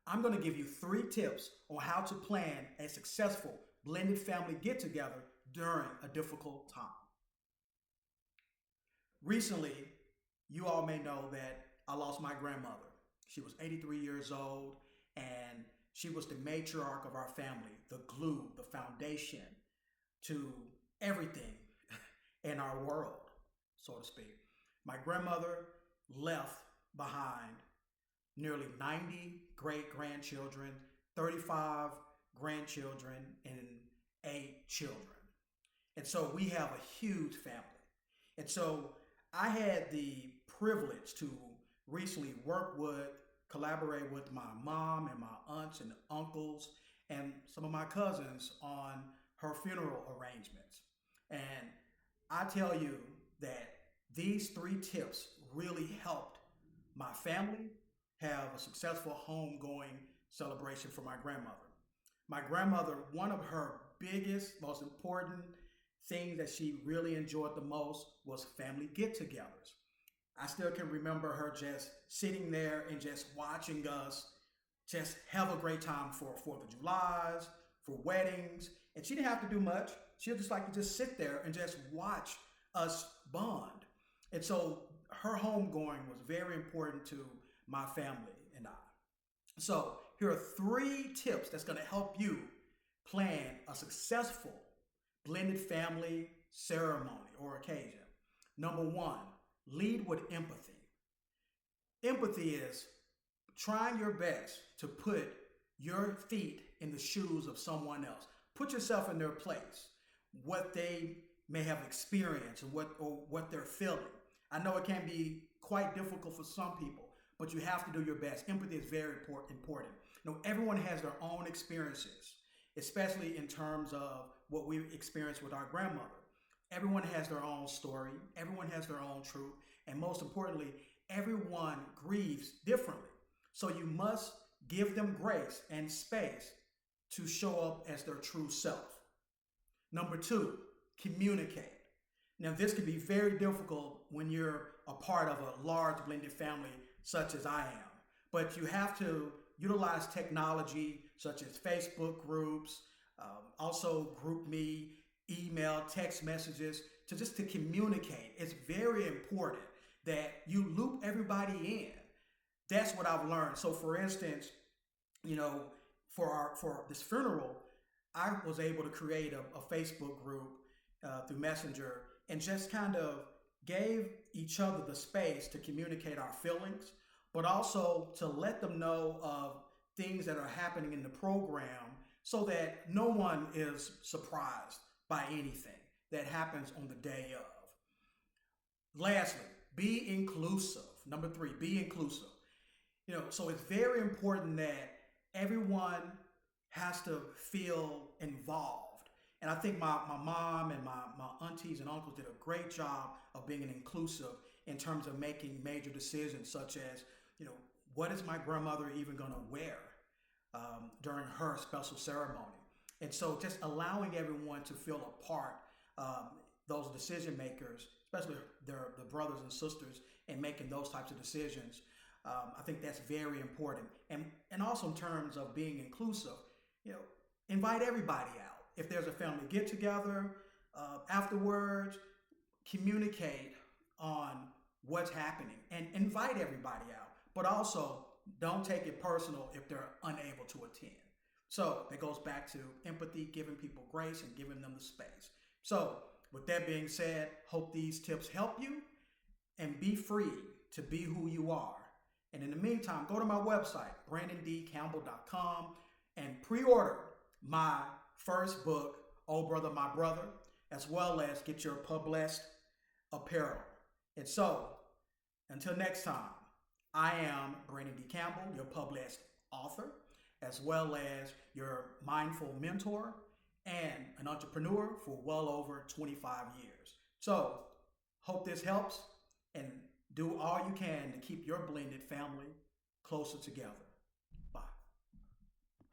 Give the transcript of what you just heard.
I'm going to give you 3 tips on how to plan a successful blended family get together during a difficult time. Recently, you all may know that I lost my grandmother. She was 83 years old, and she was the matriarch of our family, the glue, the foundation to everything in our world, so to speak. My grandmother left behind nearly 90 great grandchildren, 35 grandchildren, and 8 children. And so we have a huge family. And so I had the privilege to recently collaborate with my mom and my aunts and uncles and some of my cousins on her funeral arrangements. And I tell you that these 3 tips really helped my family have a successful homegoing celebration for my grandmother. My grandmother, one of her biggest, most important things that she really enjoyed the most was family get-togethers. I still can remember her just sitting there and just watching us just have a great time for 4th of July's, for weddings, and she didn't have to do much. She would just like to just sit there and just watch us bond. And so her homegoing was very important to my family and I. So here are 3 tips that's going to help you plan a successful blended family ceremony or occasion. Number 1, lead with empathy. Empathy is trying your best to put your feet in the shoes of someone else. Put yourself in their place, what they may have experienced and what they're feeling. I know it can be quite difficult for some people, but you have to do your best. Empathy is very important. Everyone has their own experiences, especially in terms of what we experienced with our grandmother. Everyone has their own story. Everyone has their own truth. And most importantly, everyone grieves differently. So you must give them grace and space to show up as their true self. Number 2, communicate. Now, this can be very difficult when you're a part of a large blended family such as I am. But you have to utilize technology such as Facebook groups, also GroupMe, email, text messages, to communicate. It's very important that you loop everybody in. That's what I've learned. So for instance, for this funeral, I was able to create a Facebook group through Messenger and just kind of gave each other the space to communicate our feelings, but also to let them know of things that are happening in the program so that no one is surprised by anything that happens on the day of. Lastly, be inclusive. Number 3, be inclusive. So it's very important that everyone has to feel involved. And I think my mom and my aunties and uncles did a great job of being inclusive in terms of making major decisions such as, what is my grandmother even going to wear during her special ceremony? And so just allowing everyone to feel a part, those decision makers, especially the brothers and sisters, in making those types of decisions, I think that's very important. And also in terms of being inclusive, invite everybody out. If there's a family get together, afterwards, communicate on what's happening and invite everybody out. But also don't take it personal if they're unable to attend. So that goes back to empathy, giving people grace and giving them the space. So with that being said, hope these tips help you and be free to be who you are. And in the meantime, go to my website, brandondcampbell.com, and pre-order my first book, Oh Brother, My Brother, as well as get your Published apparel. And so, until next time, I am Brandon D. Campbell, your published author, as well as your mindful mentor and an entrepreneur for well over 25 years. So, hope this helps and do all you can to keep your blended family closer together.